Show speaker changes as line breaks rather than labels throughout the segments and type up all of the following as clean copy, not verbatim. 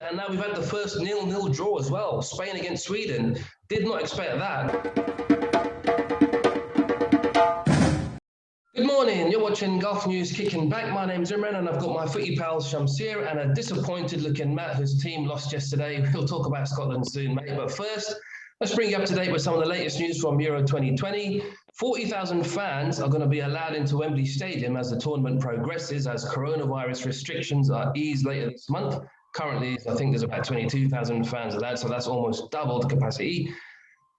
And now we've had the first 0-0 draw as well. Spain against Sweden. Did not expect that. Good morning, you're watching Gulf News Kicking Back. My name's Imran and I've got my footy pals Shamsir and a disappointed looking Matt whose team lost yesterday. We'll talk about Scotland soon, mate. But first, let's bring you up to date with some of the latest news from Euro 2020. 40,000 fans are going to be allowed into Wembley Stadium as the tournament progresses, as coronavirus restrictions are eased later this month. Currently, I think there's about 22,000 fans allowed, so that's almost double the capacity.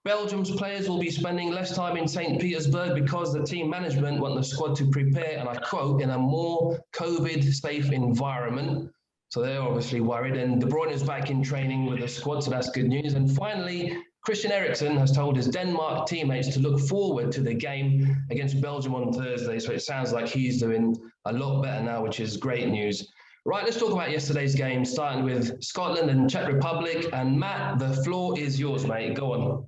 Belgium's players will be spending less time in St. Petersburg because the team management want the squad to prepare, and I quote, in a more COVID-safe environment. So they're obviously worried. And De Bruyne is back in training with the squad, so that's good news. And finally, Christian Eriksen has told his Denmark teammates to look forward to the game against Belgium on Thursday. So it sounds like he's doing a lot better now, which is great news. Right, let's talk about yesterday's game, starting with Scotland and Czech Republic. And Matt, the floor is yours, mate. Go on.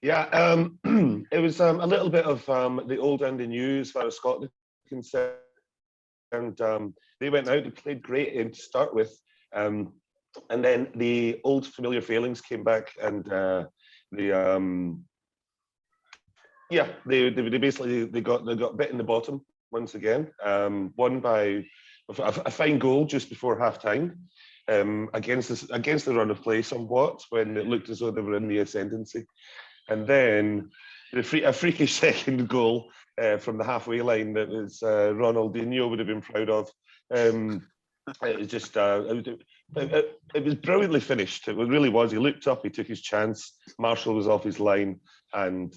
Yeah, it was a little bit of the old and the new as far as Scotland is concerned. They went out and played great to start with, and then the old familiar failings came back, and they got bit in the bottom once again. Won by a fine goal just before half time. Against the run of play somewhat when it looked as though they were in the ascendancy. And then a freakish second goal from the halfway line that was Ronaldinho would have been proud of. It was just it was brilliantly finished. It really was. He looked up, he took his chance. Marshall was off his line, and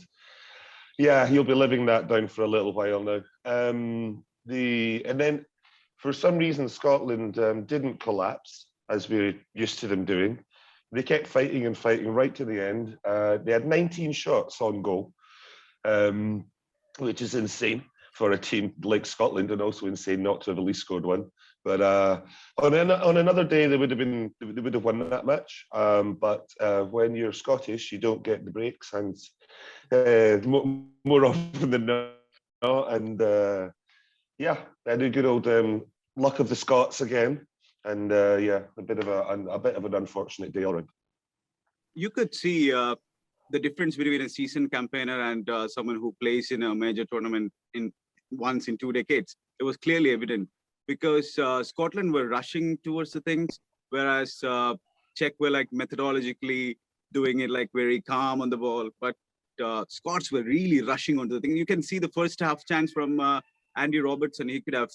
yeah, he'll be living that down for a little while now. And then for some reason Scotland didn't collapse as we're used to them doing. They kept fighting and fighting right to the end. They had 19 shots on goal, which is insane for a team like Scotland, and also insane not to have at least scored one. But on another day, they would have won that match. But when you're Scottish, you don't get the breaks, and more often than not. And yeah, they had a good old luck of the Scots again. And yeah, a bit of an unfortunate day, all right.
You could see the difference between a seasoned campaigner and someone who plays in a major tournament once in 2 decades. It was clearly evident because Scotland were rushing towards the things, whereas Czech were like methodologically doing it like very calm on the ball. But Scots were really rushing onto the thing. You can see the first half chance from Andy Robertson. He could have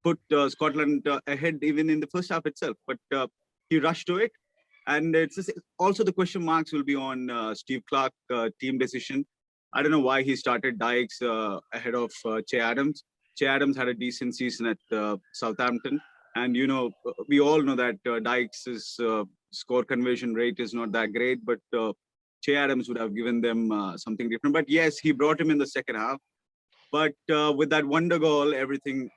put Scotland ahead even in the first half itself, but he rushed to it. And it's also the question marks will be on Steve Clark team decision. I don't know why he started Dykes ahead of Che Adams. Che Adams had a decent season at Southampton, and you know we all know that Dykes' score conversion rate is not that great, but Che Adams would have given them something different. But yes, he brought him in the second half. But with that wonder goal, everything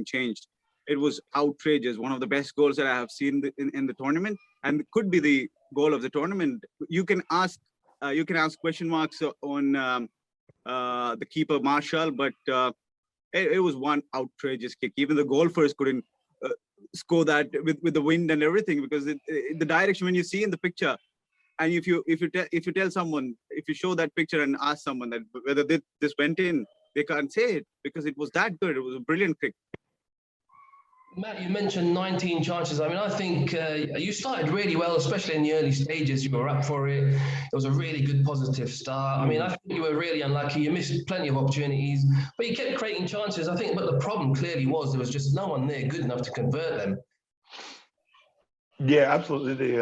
changed. It was outrageous. One of the best goals that I have seen in the tournament, and it could be the goal of the tournament. You can ask question marks on the keeper Marshall, but it was one outrageous kick. Even the golfers couldn't score that with the wind and everything, because the direction when you see in the picture, and if you tell someone, if you show that picture and ask someone that whether this went in, they can't say it because it was that good. It was a brilliant kick.
Matt, you mentioned 19 chances. I mean, I think you started really well, especially in the early stages. You were up for it. It was a really good positive start. I mean, I think you were really unlucky. You missed plenty of opportunities, but you kept creating chances. I think, but the problem clearly was there was just no one there good enough to convert them.
Yeah, absolutely.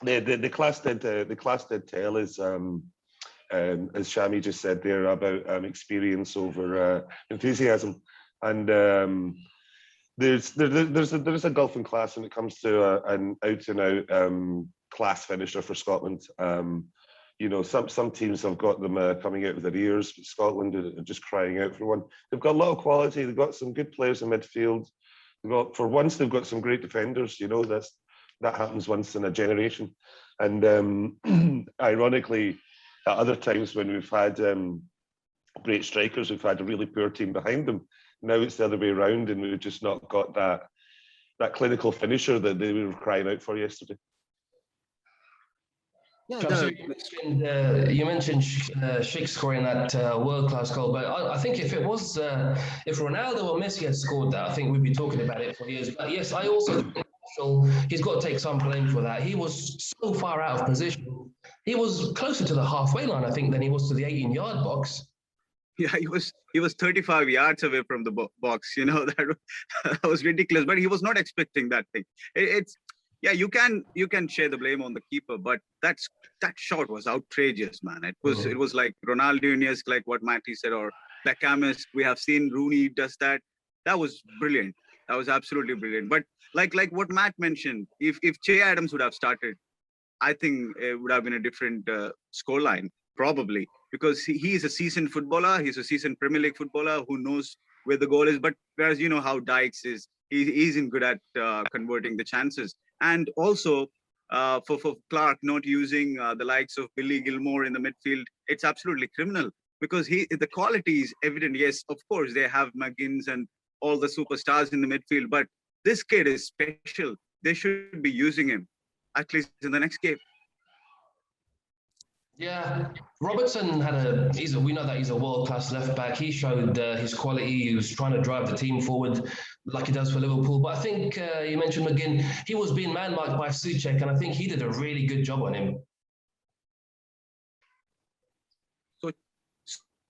The class did tell as Shami just said there about experience over enthusiasm, and there's a gulf in class when it comes to an out and out class finisher for Scotland. You know, some teams have got them coming out with their ears, but Scotland are just crying out for one. They've got a lot of quality. They've got some good players in midfield. For once, they've got some great defenders. You know, that happens once in a generation. And ironically, at other times when we've had great strikers, we've had a really poor team behind them. Now it's the other way around, and we've just not got that clinical finisher that they were crying out for yesterday.
Yeah,
Shamsi, you mentioned Schick scoring that world-class goal, but I think if it was if Ronaldo or Messi had scored that, I think we'd be talking about it for years. But yes, I also think Marshall, he's got to take some blame for that. He was so far out of position. He was closer to the halfway line, I think, than he was to the 18-yard box.
yeah, he was 35 yards away from the box. You know that was ridiculous. But he was not expecting that thing. It's yeah, you can share the blame on the keeper, but that shot was outrageous, man. It was like Ronaldinho-esque, like what Matty said, or Beckham-esque. We have seen Rooney does that. That was brilliant. That was absolutely brilliant. But like what Matt mentioned, if Che Adams would have started, I think it would have been a different scoreline, probably, because he is a seasoned footballer. He's a seasoned Premier League footballer who knows where the goal is. But whereas you know how Dykes is, he isn't good at converting the chances. And also for Clark not using the likes of Billy Gilmore in the midfield, it's absolutely criminal because the quality is evident. Yes, of course, they have McGinns and all the superstars in the midfield, but this kid is special. They should be using him, at least in the next game.
Yeah, Robertson we know that he's a world-class left back. He showed his quality. He was trying to drive the team forward like he does for Liverpool. But I think you mentioned McGinn. He was being man-marked by Souček, and I think he did a really good job on him.
So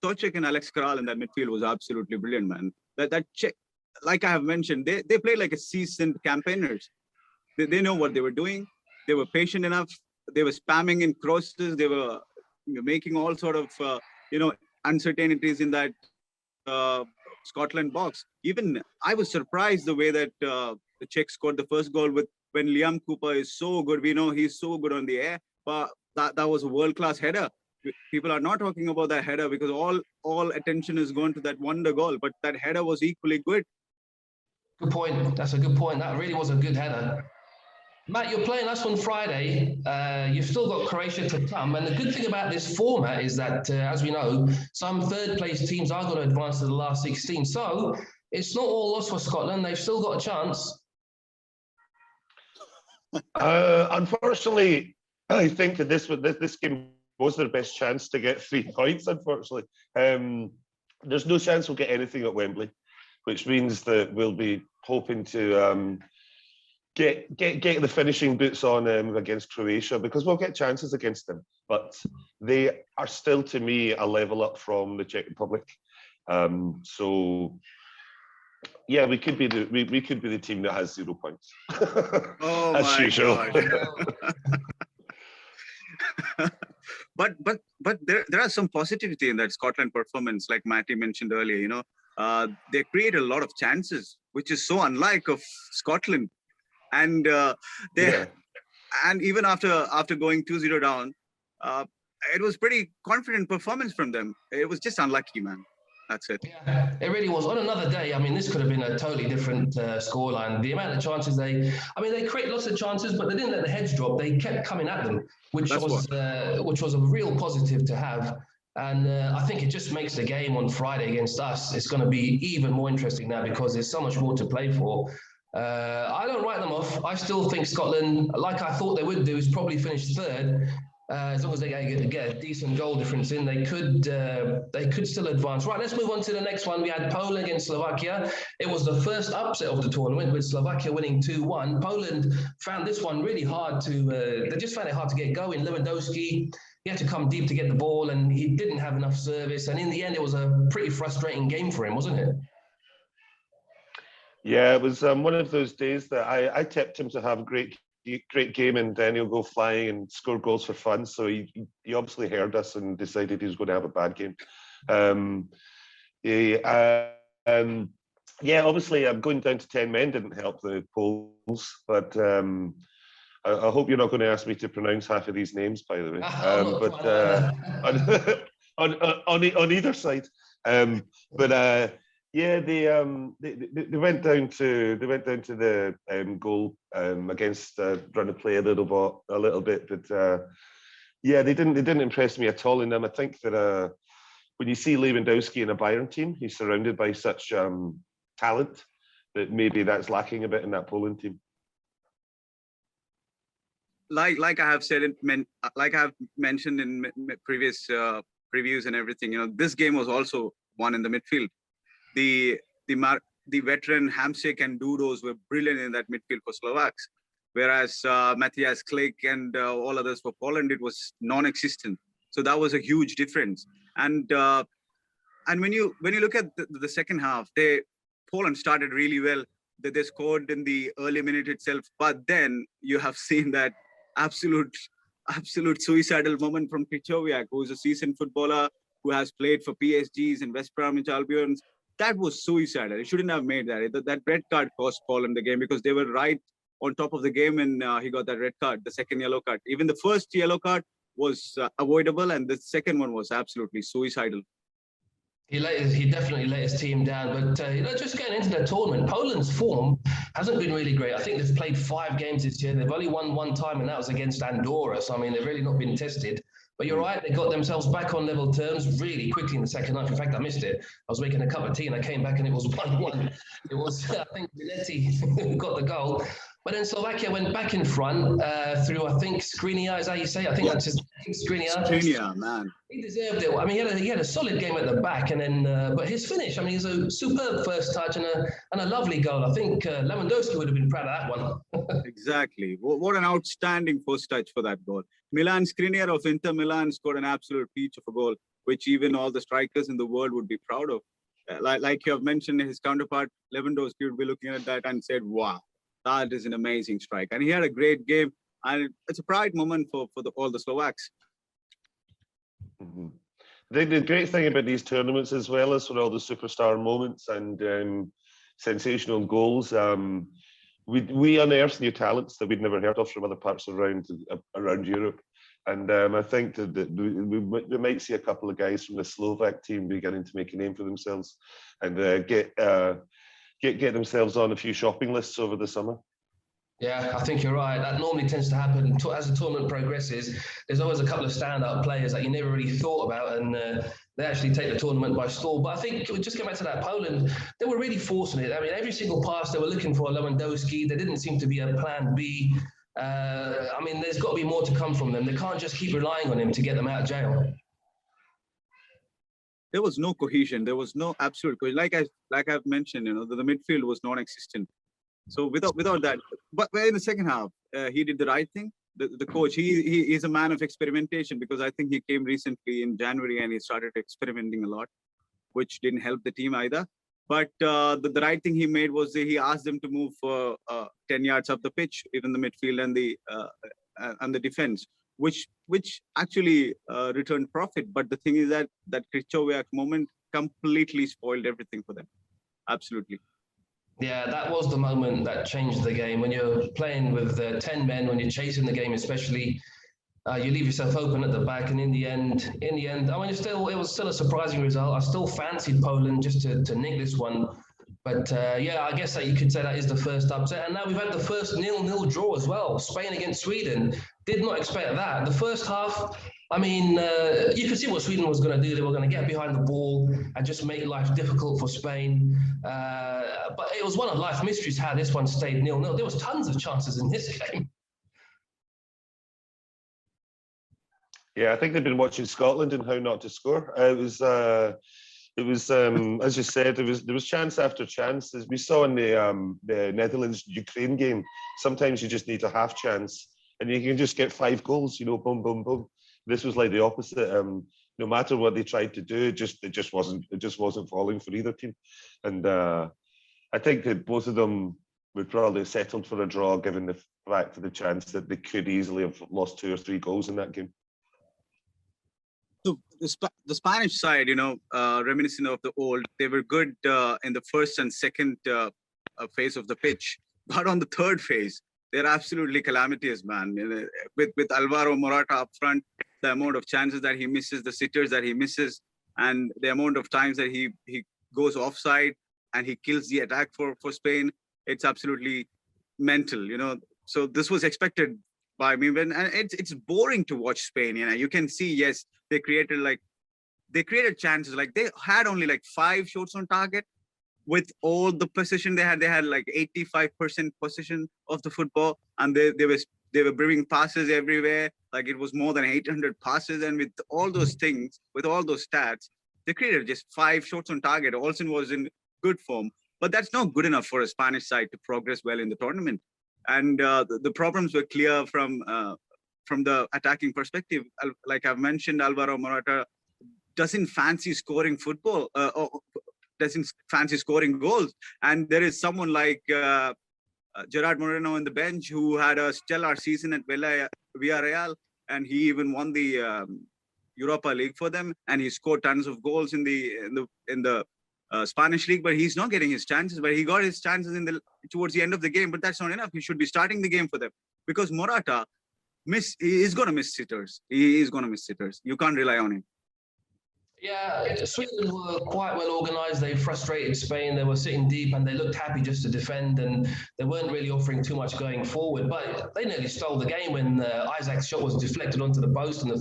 Souček and Alex Kral in that midfield was absolutely brilliant, man. That check, like I have mentioned, they played like a seasoned campaigners. They know what they were doing. They were patient enough. They were spamming in crosses. They were making all sort of uncertainties in that Scotland box. Even I was surprised the way that the Czech scored the first goal when Liam Cooper is so good. We know he's so good on the air, but that was a world-class header. People are not talking about that header because all attention is going to that wonder goal, but that header was equally good.
Good point. That's a good point. That really was a good header. Matt, you're playing us on Friday. You've still got Croatia to come. And the good thing about this format is that, as we know, some third-place teams are going to advance to the last 16. So it's not all lost for Scotland. They've still got a chance.
Unfortunately, I think that this game was their best chance to get 3 points, unfortunately. There's no chance we'll get anything at Wembley, which means that we'll be hoping to get the finishing boots on against Croatia, because we'll get chances against them, but they are still, to me, a level up from the Czech Republic. So yeah, we could be the team that has 0 points.
Oh,
as usual.
But there are some positivity in that Scotland performance, like Matty mentioned earlier. They create a lot of chances, which is so unlike of Scotland. And and even after going 2-0 down, it was pretty confident performance from them. It was just unlucky, man. That's it.
Yeah, it really was. On another day, I mean, this could have been a totally different scoreline. The amount of chances they create lots of chances, but they didn't let the heads drop. They kept coming at them, which was a real positive to have. And I think it just makes the game on Friday against us, it's going to be even more interesting now because there's so much more to play for. I don't write them off. I still think Scotland, like I thought they would do, is probably finish third. As long as they get a decent goal difference in, they could still advance. Right, let's move on to the next one. We had Poland against Slovakia. It was the first upset of the tournament, with Slovakia winning 2-1. Poland found this one really hard they just found it hard to get going. Lewandowski, he had to come deep to get the ball, and he didn't have enough service. And in the end, it was a pretty frustrating game for him, wasn't it?
Yeah, it was one of those days that I tipped him to have a great game, and then he'll go flying and score goals for fun. So he obviously heard us and decided he was going to have a bad game. Obviously, going down to 10 men didn't help the Poles, but I hope you're not going to ask me to pronounce half of these names, by the way. On either side, yeah, they went down to the goal against run of play a little bit, but yeah, they didn't impress me at all in them. I think that when you see Lewandowski in a Bayern team, he's surrounded by such talent that maybe that's lacking a bit in that Poland team.
Like I have said, like I've mentioned in previous previews and everything, this game was also won in the midfield. The veteran Hamsik and Dudos were brilliant in that midfield for Slovaks, whereas Matthias Klik and all others for Poland, it was non-existent. So that was a huge difference. And when you look at the second half, Poland started really well. They scored in the early minute itself, but then you have seen that absolute suicidal moment from Krychowiak, who is a seasoned footballer who has played for PSGs and West Bromwich Albion. That was suicidal. He shouldn't have made that. That red card cost Poland the game because they were right on top of the game and he got that red card, the second yellow card. Even the first yellow card was avoidable and the second one was absolutely suicidal.
He definitely let his team down, but just getting into the tournament, Poland's form hasn't been really great. I think they've played 5 games this year. They've only won 1 time, and that was against Andorra. So I mean, they've really not been tested. But you're right, they got themselves back on level terms really quickly in the second half. In fact, I missed it. I was making a cup of tea and I came back and it was 1-1. It was, I think, Miletti who got the goal. But then Slovakia went back in front through, I think, Skriniar, is that how you say? I think that's just Skriniar.
Skriniar, man.
He deserved it. I mean, he had a solid game at the back, and then, but his finish, I mean, he's a superb first touch and a lovely goal. I think Lewandowski would have been proud of that one.
Exactly. What an outstanding first touch for that goal. Milan Skriniar of Inter Milan scored an absolute peach of a goal, which even all the strikers in the world would be proud of. Like you have mentioned, his counterpart Lewandowski would be looking at that and said, "Wow, that is an amazing strike." And he had a great game, and it's a pride moment for all the Slovaks.
Mm-hmm. The great thing about these tournaments, as well as for all the superstar moments and sensational goals, we unearth new talents that we'd never heard of from other parts around Europe. And I think that we might see a couple of guys from the Slovak team beginning to make a name for themselves and get themselves on a few shopping lists over the summer.
Yeah, I think you're right. That normally tends to happen as the tournament progresses. There's always a couple of standout players that you never really thought about, and they actually take the tournament by storm. But I think we just get back to that Poland. They were really forcing it. I mean, every single pass they were looking for Lewandowski. There didn't seem to be a plan B. I mean, there's got to be more to come from them. They can't just keep relying on him to get them out of jail.
There was no cohesion. There was no absolute cohesion. Like I've mentioned, the midfield was non-existent. So without that, but in the second half, he did the right thing. The coach, he is a man of experimentation, because I think he came recently in January and he started experimenting a lot, which didn't help the team either. But the right thing he made was he asked them to move 10 yards up the pitch, even the midfield and the defense, which actually returned profit. But the thing is that Krychowiak moment completely spoiled everything for them. Absolutely.
Yeah, that was the moment that changed the game. When you're playing with 10 men, when you're chasing the game, especially, you leave yourself open at the back. And in the end, I mean, it was still a surprising result. I still fancied Poland just to nick this one. But yeah, I guess that you could say that is the first upset. And now we've had the first 0-0 draw as well. Spain against Sweden. Did not expect that. The first half, I mean, you could see what Sweden was going to do. They were going to get behind the ball and just make life difficult for Spain. But it was one of life mysteries how this one stayed 0-0. There was tons of chances in this game.
Yeah, I think they've been watching Scotland and how not to score. It was, as you said, there was chance after chance. As we saw in the Netherlands-Ukraine game, sometimes you just need a half chance and you can just get 5 goals, boom, boom, boom. This was like the opposite. No matter what they tried to do, it just wasn't falling for either team. And I think that both of them would probably have settled for a draw, given the fact of the chance that they could easily have lost 2 or 3 goals in that game.
So the Spanish side, reminiscent of the old, they were good in the first and second phase of the pitch, but on the third phase, they're absolutely calamitous, man. With Alvaro Morata up front, the amount of chances that he misses, the sitters that he misses, and the amount of times that he goes offside and he kills the attack for Spain, it's absolutely mental, So this was expected by me, and it's boring to watch Spain. You can see, yes, they created like they created chances. Like they had only like 5 shots on target with all the possession they had. They had like 85% possession of the football, and they were bringing passes everywhere. Like it was more than 800 passes, and with all those things, with all those stats, they created just 5 shots on target. Olsen was in good form, but that's not good enough for a Spanish side to progress well in the tournament. And the problems were clear from the attacking perspective. Like I've mentioned, Alvaro Morata doesn't fancy scoring football, or doesn't fancy scoring goals. And there is someone like Gerard Moreno on the bench who had a stellar season at Villarreal, and he even won the Europa League for them, and he scored tons of goals in the Spanish league. But he's not getting his chances. But he got his chances towards the end of the game. But that's not enough. He should be starting the game for them, because Morata he is going to miss sitters. He is going to miss sitters. You can't rely on him.
Yeah, Sweden were quite well organised. They frustrated Spain. They were sitting deep and they looked happy just to defend, and they weren't really offering too much going forward. But they nearly stole the game when Isaac's shot was deflected onto the post in the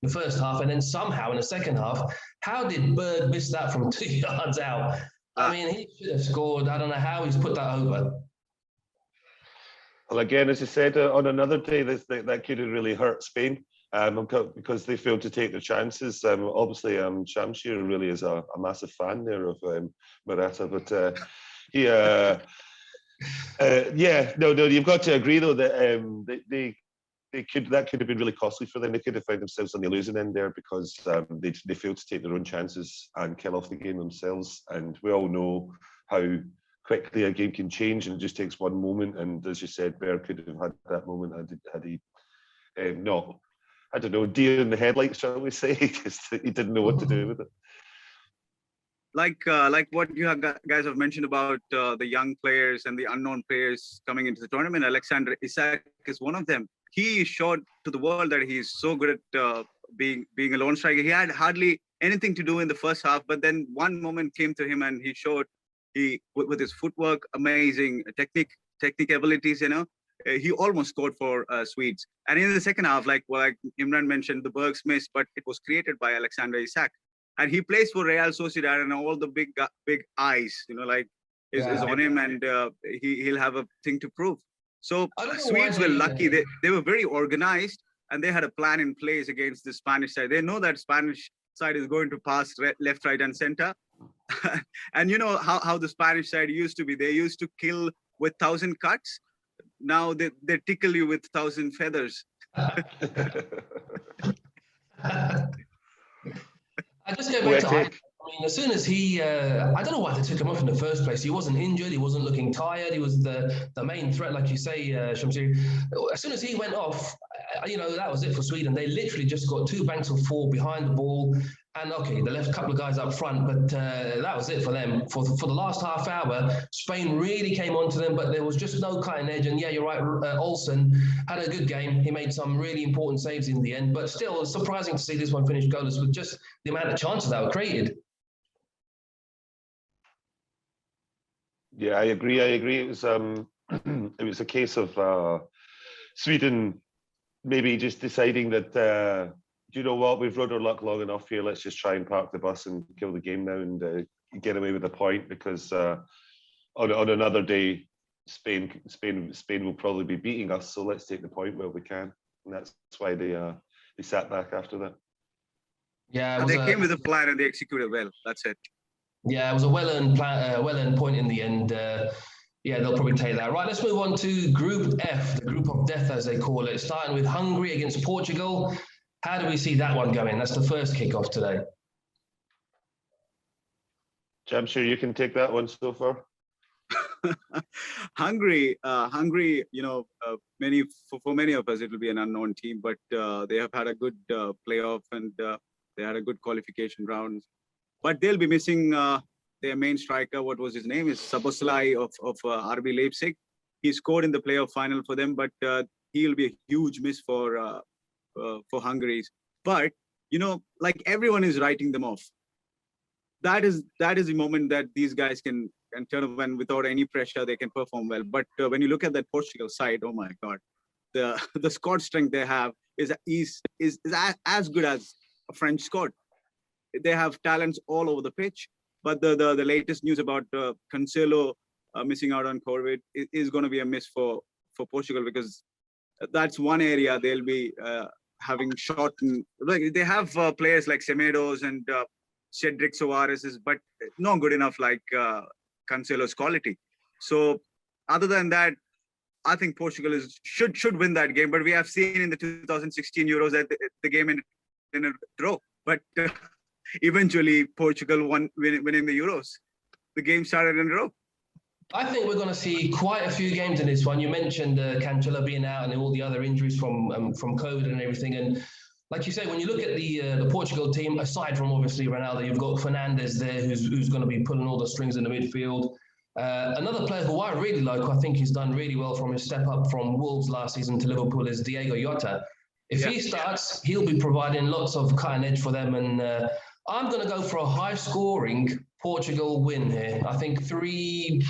first half, and then somehow in the second half, how did Berg miss that from 2 yards out? I mean, he should have scored. I don't know how he's put that over.
Well, again, as you said, on another day, that could have really hurt Spain. Because they failed to take their chances. Obviously, Shamsir really is a massive fan there of Morata, but you've got to agree though that that could have been really costly for them. They could have found themselves on the losing end there, because they failed to take their own chances and kill off the game themselves. And we all know how quickly a game can change, and it just takes one moment. And as you said, Berg could have had that moment had he not, I don't know, deer in the headlights, shall we say, because he didn't know what to do with it.
Like what you guys have mentioned about the young players and the unknown players coming into the tournament, Alexander Isak is one of them. He showed to the world that he's so good at being a lone striker. He had hardly anything to do in the first half, but then one moment came to him and he showed with his footwork, amazing technique abilities, he almost scored for Swedes. And in the second half, like Imran mentioned, the Bergs missed, but it was created by Alexander Isak. And he plays for Real Sociedad, and all the big eyes, is on him, and he'll have a thing to prove. So Swedes were lucky. They were very organized, and they had a plan in place against the Spanish side. They know that Spanish side is going to pass left, right, and center. And you know how the Spanish side used to be. They used to kill with 1,000 cuts. Now they tickle you with 1,000 feathers.
I just go back to Isaac. I mean, as soon as he, I don't know why they took him off in the first place. He wasn't injured. He wasn't looking tired. He was the main threat, like you say, Shamsir. As soon as he went off, that was it for Sweden. They literally just got 2 banks of 4 behind the ball. And okay, they left a couple of guys up front, but that was it for them. For the last half hour, Spain really came onto them, but there was just no cutting edge. And yeah, you're right, Olsen had a good game. He made some really important saves in the end, but still, it's surprising to see this one finish goalless with just the amount of chances that were created.
Yeah, I agree. It was it was a case of Sweden maybe just deciding that. You know what, we've run our luck long enough here. Let's just try and park the bus and kill the game now and get away with a point, because on another day, Spain will probably be beating us. So let's take the point where we can, and that's why they sat back after that.
Yeah,
they came with a plan and they executed well. That's it.
Yeah, it was a well-earned point in the end. Yeah, they'll probably take that. Right, let's move on to Group F, the group of death, as they call it, starting with Hungary against Portugal. How do we see that one going? That's the first kickoff today.
I'm sure you can take that one so far.
Hungary, for many of us, it will be an unknown team, but they have had a good playoff, and they had a good qualification rounds. But they'll be missing their main striker. What was his name? Is Szoboszlai of RB Leipzig. He scored in the playoff final for them, but he'll be a huge miss for Hungary. But like everyone is writing them off. That is the moment that these guys can turn up, and without any pressure they can perform well. But when you look at that Portugal side, oh my God, the squad strength they have is as good as a French squad. they have talents all over the pitch. But the latest news about Cancelo missing out on COVID is going to be a miss for Portugal, because that's one area they'll be having shortened. Like they have players like Semedo's and Cedric Soares, but not good enough like Cancelo's quality. So other than that, I think Portugal should win that game. But we have seen in the 2016 Euros that the game ended in a draw. But eventually Portugal winning the Euros. The game started in a draw.
I think we're going to see quite a few games in this one. You mentioned Cancelo being out and all the other injuries from COVID and everything. And like you say, when you look at the Portugal team, aside from obviously Ronaldo, you've got Fernandes there, who's going to be pulling all the strings in the midfield. Another player who I really like, I think he's done really well from his step up from Wolves last season to Liverpool, is Diego Jota. If he starts, he'll be providing lots of cutting edge for them. And I'm going to go for a high-scoring Portugal win here. I think 3-2.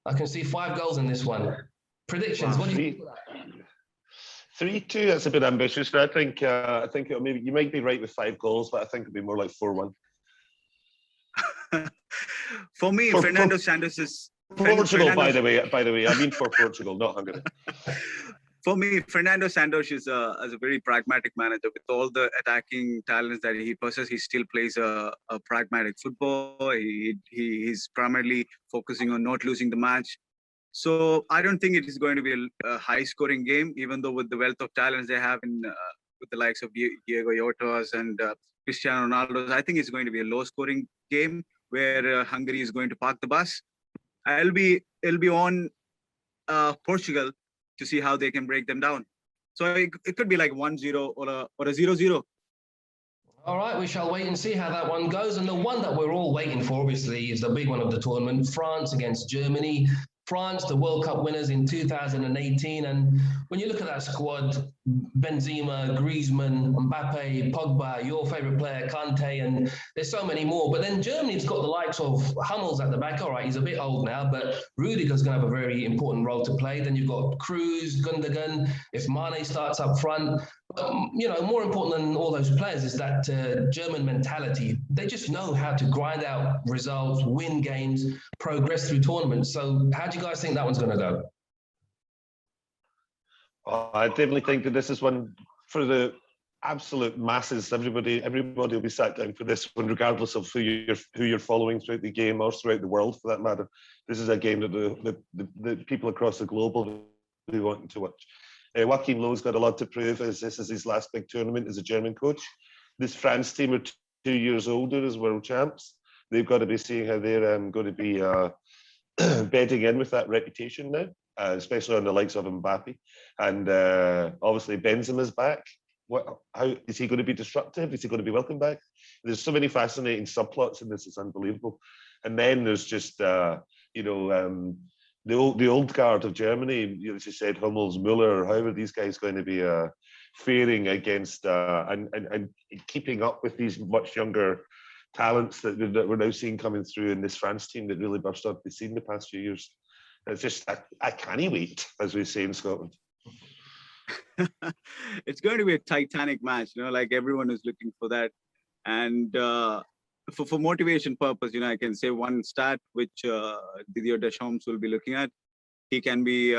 I can see 5 goals in this one. Predictions?
Wow.
What do you think?
3-2. That's a bit ambitious, but I think maybe you might be right with 5 goals, but I think it'll be more like 4-1.
For me, Fernando Santos is
Portugal. By the way, I mean for Portugal, not Hungary.
For me, Fernando Santos is a very pragmatic manager. With all the attacking talents that he possesses, he still plays a pragmatic football. He's primarily focusing on not losing the match. So I don't think it is going to be a high-scoring game, even though with the wealth of talents they have with the likes of Diego Jotas and Cristiano Ronaldo, I think it's going to be a low-scoring game where Hungary is going to park the bus. It'll be on Portugal to see how they can break them down. So it could be like 1-0 or a 0-0.
All right, we shall wait and see how that one goes. And the one that we're all waiting for, obviously, is the big one of the tournament, France against Germany. France, the World Cup winners in 2018. And when you look at that squad, Benzema, Griezmann, Mbappe, Pogba, your favourite player, Kante, and there's so many more. But then Germany's got the likes of Hummels at the back. All right, he's a bit old now, but Rudiger's going to have a very important role to play. Then you've got Kroos, Gundogan, if Mane starts up front. More important than all those players is that German mentality. They just know how to grind out results, win games, progress through tournaments. So how do you guys think that one's going to go?
I definitely think that this is one for the absolute masses. Everybody will be sat down for this one, regardless of who you're following throughout the game or throughout the world, for that matter. This is a game that the people across the globe will be wanting to watch. Joachim Löw's got a lot to prove, as this is his last big tournament as a German coach. This France team are 2 years older as world champs. They've got to be seeing how they're going to be bedding in with that reputation now, especially on the likes of Mbappe. And obviously Benzema's back. How is he going to be disruptive? Is he going to be welcome back? There's so many fascinating subplots in this. It's unbelievable. And then there's just the old guard of Germany, as you said, Hummels, Müller, how are these guys going to be faring against and keeping up with these much younger talents that we're now seeing coming through in this France team that really burst onto the scene the past few years? It's just, I can't wait, as we say in Scotland.
It's going to be a titanic match, like everyone is looking for that. And for motivation purpose, I can say one stat which Didier Deschamps will be looking at. He can be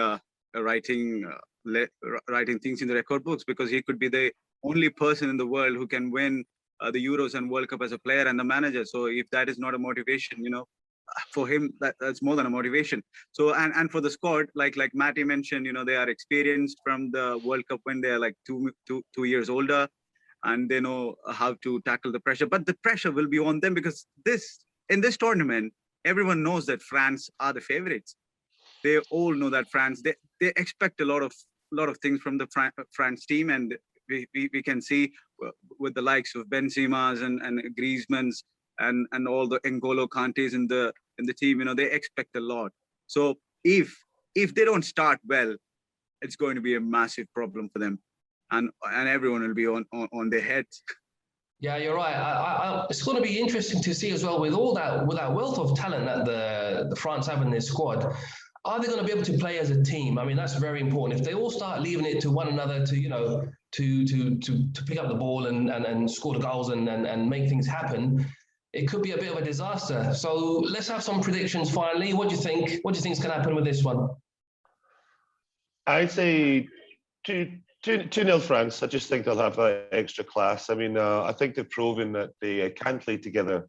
writing things in the record books, because he could be the only person in the world who can win the Euros and World Cup as a player and the manager. So if that is not a motivation, for him, that's more than a motivation. So and for the squad, like Matty mentioned, they are experienced from the World Cup when they are like two years older, and they know how to tackle the pressure. But the pressure will be on them, because in this tournament, everyone knows that France are the favorites. They all know that France, they expect a lot of things from the France team, and we can see with the likes of Benzema's and Griezmann's and all the N'Golo Kantes in the team, they expect a lot. So if they don't start well, it's going to be a massive problem for them, and everyone will be on their heads.
Yeah, you're right. It's going to be interesting to see as well, with that wealth of talent that the France have in their squad. Are they going to be able to play as a team? I mean, that's very important. If they all start leaving it to one another to, to pick up the ball and score the goals and make things happen, it could be a bit of a disaster. So let's have some predictions finally. What do you think? What do you think is going to happen with this one?
I'd say 2-0 France. I just think they'll have that extra class. I mean, I think they've proven that they can play together.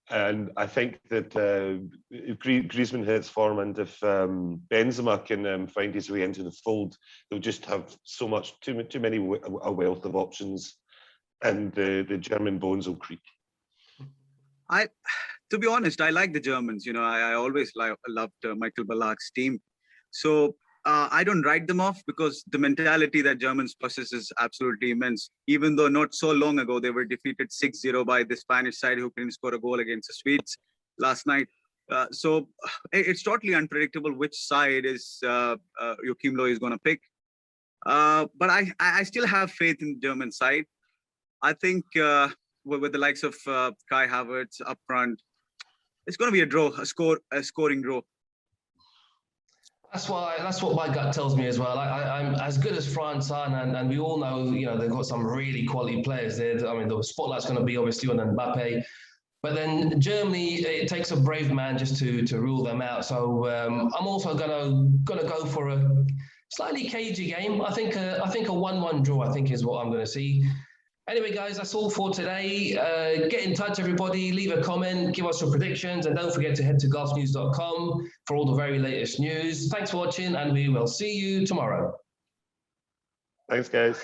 And I think that if Griezmann hits form and if Benzema can find his way into the fold, they'll just have too many a wealth of options, and the German bones will creak.
To be honest, I like the Germans. You know, I always loved Michael Ballack's team. So I don't write them off, because the mentality that Germans possess is absolutely immense. Even though not so long ago, they were defeated 6-0 by the Spanish side, who couldn't score a goal against the Swedes last night. So it's totally unpredictable which side is Joachim Löw is going to pick. But I still have faith in the German side. I think with the likes of Kai Havertz up front, it's going to be a draw, a scoring draw.
That's what my gut tells me as well. I'm as good as France are, and we all know, you know, they've got some really quality players there. I mean, the spotlight's going to be obviously on Mbappe, but then Germany, it takes a brave man just to rule them out. So I'm also gonna go for a slightly cagey game. I think a 1-1 draw, I think, is what I'm going to see. Anyway, guys, that's all for today. Get in touch, everybody. Leave a comment, give us your predictions, and don't forget to head to golfnews.com for all the very latest news. Thanks for watching, and we will see you tomorrow.
Thanks, guys.